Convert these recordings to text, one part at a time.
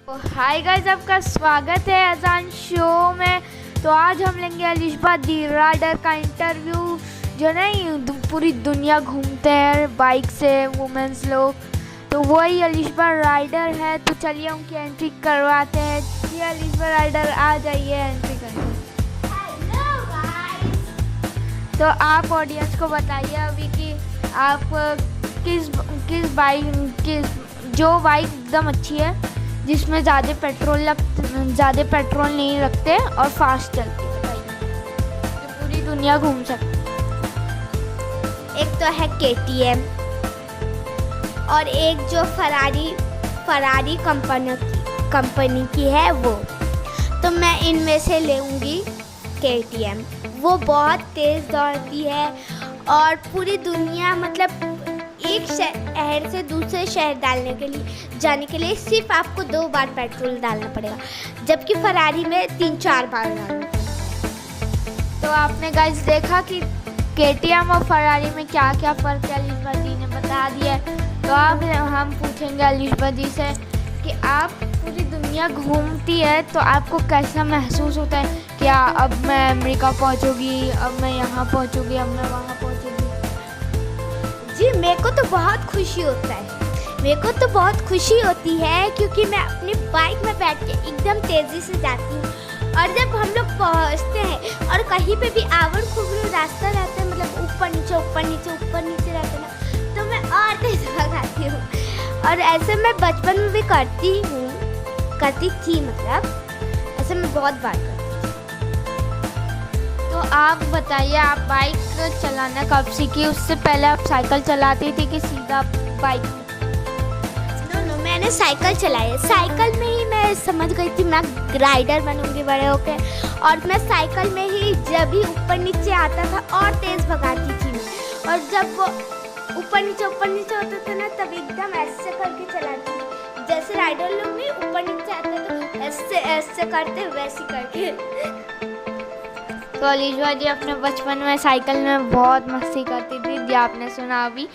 Hi guys, आपका स्वागत है अजान शो में। तो आज हम लेंगे अलिशबा दी राइडर का इंटरव्यू, जो नहीं पूरी दुनिया घूमते हैं बाइक से वुमेन्स लोग। तो वही अलिशबा राइडर है। तो चलिए उनकी एंट्री करवाते हैं। ये अलिशबा राइडर आ जाइए, एंट्री करिए। तो आप ऑडियंस को बताइए अभी कि आप किस बाइक जो बाइक एकदम अच्छी है, जिसमें ज़्यादा पेट्रोल नहीं लगते और फास्ट चलती है, बताइए, जो पूरी दुनिया घूम सकती। एक तो है KTM और एक जो फरारी कंपनी की है वो। तो मैं इनमें से लेऊंगी KTM। वो बहुत तेज़ दौड़ती है और पूरी दुनिया मतलब एक शहर से दूसरे शहर जाने के लिए सिर्फ आपको 2 बार पेट्रोल डालना पड़ेगा, जबकि फरारी में 3-4 बार डालना पड़ेगा। तो आपने गाइस देखा कि KTM और फरारी में क्या क्या फ़र्क है, अलिशबा जी ने बता दिया है। तो अब हम पूछेंगे अलिशबा जी से कि आप पूरी दुनिया घूमती है तो आपको कैसा महसूस होता है? क्या अब मैं अमेरिका पहुंचूंगी, अब मैं यहाँ पहुंचूंगी, अब मैं वहाँ पहुंचूंगी? जी, मेरे को तो बहुत खुशी होता है। मेरे को तो बहुत खुशी होती है क्योंकि मैं अपनी बाइक में बैठ के एकदम तेज़ी से जाती हूँ। और जब हम लोग पहुँचते हैं और कहीं पे भी आवड़ खुबरू रास्ता रहता है, मतलब ऊपर नीचे रहता है ना, तो मैं और तेज़ भगाती हूँ। और ऐसे मैं बचपन में भी करती थी, मतलब ऐसे मैं बहुत बार करती थी। तो आप बताइए, आप बाइक चलाना कब सीखी? उससे पहले आप साइकिल चलाती थी कि सीधा बाइक? नो, मैंने साइकिल चलाई है। साइकिल में ही मैं समझ गई थी मैं राइडर बनूंगी बड़े होके। और मैं साइकिल में ही जब भी ऊपर नीचे आता था और तेज़ भगाती थी मैं। और जब वो ऊपर नीचे होता था ना, तब एकदम ऐसे करके चलाती थी, जैसे राइडर लोग भी ऊपर नीचे आते तो ऐसे करते वैसे करके। तो अलिशबा जी अपने बचपन में साइकिल में बहुत मस्ती करती थी, जो आपने सुना अभी।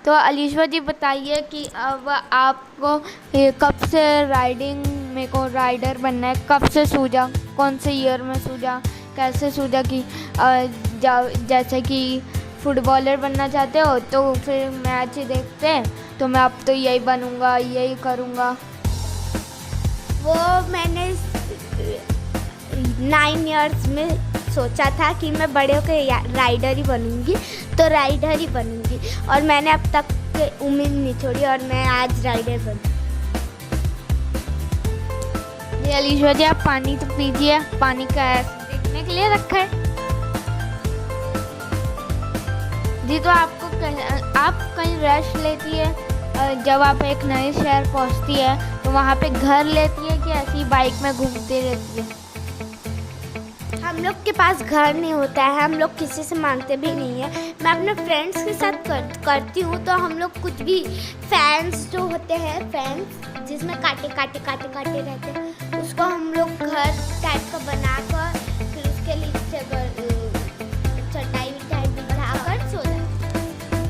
तो अलिशबा जी बताइए कि अब आपको कब से मेरे को राइडर बनना है, कब से सूझा, कौन से ईयर में सूझा, कैसे सूझा कि जैसे कि फुटबॉलर बनना चाहते हो तो फिर मैच देखते हैं तो मैं अब तो यही बनूंगा, यही करूंगा? वो मैंने 9 इयर्स में सोचा था कि मैं बड़े होकर राइडर ही बनूंगी, तो राइडर ही बनूंगी। और मैंने अब तक उम्मीद नहीं छोड़ी और मैं आज राइडर बनूंगी। जी अलिशबा जी, आप पानी तो पीजिए। पानी का देखने के लिए रखा है जी। तो आप कहीं रेस्ट लेती है जब आप एक नए शहर पहुंचती है, तो वहाँ पे घर लेती है कि ऐसी बाइक में घूमती रहती है? हम लोग के पास घर नहीं होता है, हम लोग किसी से मांगते भी नहीं है। मैं अपने फ्रेंड्स के साथ करती हूँ। तो हम लोग कुछ भी फैंस जो होते हैं, फैंस जिसमें काटे रहते हैं, उसको हम लोग घर टाइप का बनाकर फिर उसके नीचे चटाई बिछाकर सो जाते हैं।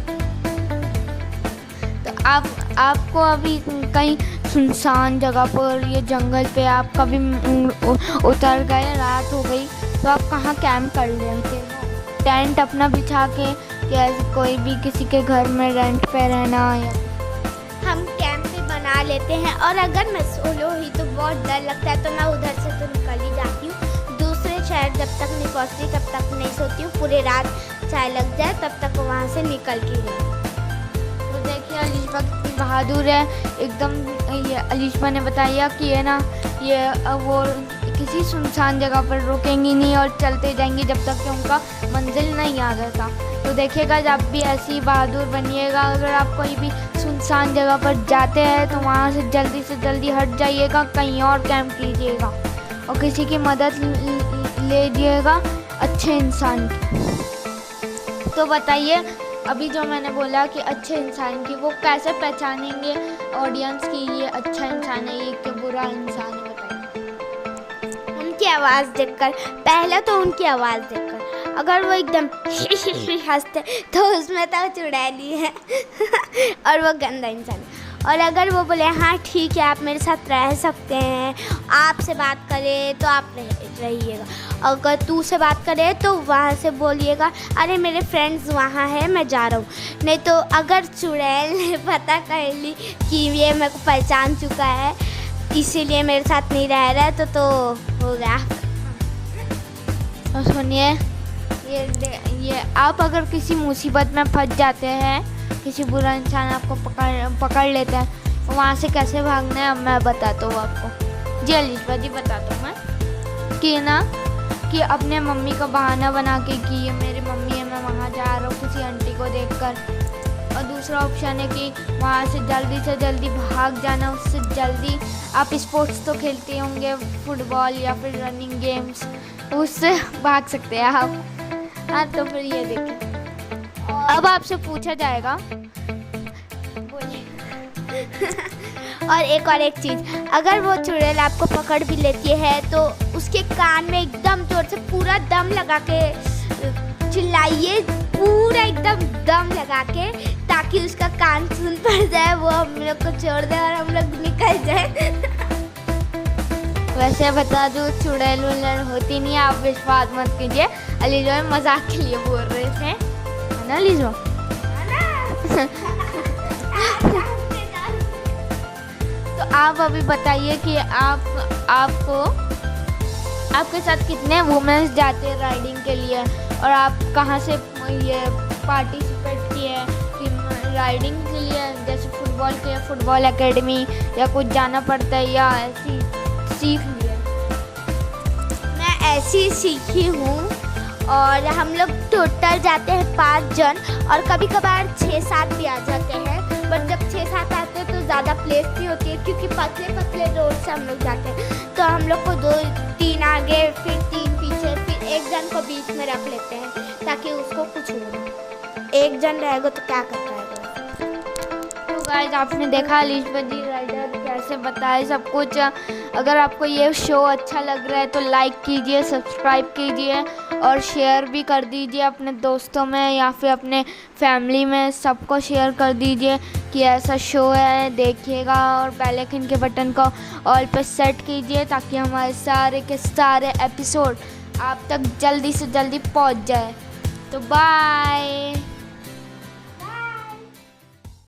तो आपको अभी कहीं सुनसान जगह पर, ये जंगल पे आप कभी उतर गए, रात हो गई, तो आप कहाँ कैंप कर लेते हो? टेंट अपना बिछा के, क्या कोई भी किसी के घर में रेंट पे रहना? या हम कैंप भी बना लेते हैं। और अगर मैं सोलो ही तो बहुत डर लगता है, तो मैं उधर से तो निकल ही जाती हूँ। दूसरे शहर जब तक नहीं पहुँचती तब तक नहीं सोती हूँ। पूरी रात चाहे लग जाए तब तक वहाँ से निकल के गई। तो देखिए अलिशबा कितनी बहादुर है एकदम। ये अलिशबा ने बताया कि ये वो किसी सुनसान जगह पर रुकेंगी नहीं और चलते जाएंगी जब तक कि उनका मंजिल नहीं आ जाता। तो देखिएगा, जब भी ऐसी बहादुर बनिएगा, अगर आप कोई भी सुनसान जगह पर जाते हैं तो वहाँ से जल्दी हट जाइएगा, कहीं और कैंप कीजिएगा और किसी की मदद लीजिएगा, अच्छे इंसान की। तो बताइए, अभी जो मैंने बोला कि अच्छे इंसान की, वो कैसे पहचानेंगे ऑडियंस की ये अच्छा इंसान है, ये कि बुरा इंसान है? बताइए। उनकी आवाज़ देखकर, पहले तो उनकी आवाज़ देखकर, अगर वो एकदम हंसते तो उसमें तो चुड़ैली है और वो गंदा इंसान है। और अगर वो बोले हाँ ठीक है आप मेरे साथ रह सकते हैं, आपसे बात करे तो आप रहिएगा, अगर तू से बात करे तो वहाँ से बोलिएगा अरे मेरे फ्रेंड्स वहाँ है मैं जा रहा हूँ। नहीं तो अगर चुड़ैल ने पता कर ली कि ये मेरे को पहचान चुका है इसीलिए मेरे साथ नहीं रह रहा है तो होगा। तो सुनिए, ये आप अगर किसी मुसीबत में फंस जाते हैं, किसी बुरा इंसान आपको पकड़ लेता है, तो वहाँ से कैसे भागना है अब मैं बताता हूँ आपको। जी अलीशा जी बताता हूँ मैं कि ना कि अपने मम्मी का बहाना बना के कि ये मेरी मम्मी है मैं वहाँ जा रहा हूँ किसी आंटी को देखकर। और दूसरा ऑप्शन है कि वहाँ से जल्दी भाग जाना, उससे जल्दी आप स्पोर्ट्स तो खेलते होंगे फुटबॉल या फिर रनिंग गेम्स, उससे भाग सकते हैं आप। हाँ तो फिर ये देखिए अब आपसे पूछा जाएगा और एक चीज़, अगर वो चुड़ैल आपको पकड़ भी लेती है तो उसके कान में एकदम जोर से पूरा दम लगा के चिल्लाइए, पूरा एकदम दम लगा के, ताकि उसका कान सुन पड़ जाए, वो हम लोग को छोड़ दे और हम लोग निकल जाए। वैसे बता दूँ चुड़ैल वुड़ैल होती नहीं है, आप विश्वास मत कीजिए। अलीजो मजाक के लिए बोल रहे थे, है ना अलीजो? तो आप अभी बताइए कि आपके साथ कितने वुमेन्स जाते हैं राइडिंग के लिए, और आप कहाँ से ये पार्टिसिपेट किए कि राइडिंग के लिए, जैसे फुटबॉल के लिए फुटबॉल एकेडमी या कुछ जाना पड़ता है या ऐसी सीख लिए? मैं ऐसी सीखी हूँ और हम लोग टोटल जाते हैं 5 जन और कभी कभार 6-7 भी आ जाते हैं, बट जब 6-7 आते हैं तो ज़्यादा प्लेस नहीं होती है क्योंकि पतले रोड से हम लोग जाते हैं, तो हम लोग को 2-3 आगे फिर 3 पीछे फिर एक जन को बीच में रख लेते हैं ताकि उसको कुछ हो ना, एक जन रहेगा तो क्या कर पाएगा। तो गाइस आपने देखा अलीशा जी राइडर कैसे बताए सब कुछ। अगर आपको ये शो अच्छा लग रहा है तो लाइक कीजिए, सब्सक्राइब कीजिए और शेयर भी कर दीजिए अपने दोस्तों में या फिर अपने फैमिली में, सबको शेयर कर दीजिए कि ऐसा शो है देखिएगा, और बेल आइकन के बटन को ऑल पे सेट कीजिए ताकि हमारे सारे के सारे एपिसोड आप तक जल्दी से जल्दी पहुंच जाए। तो बाय।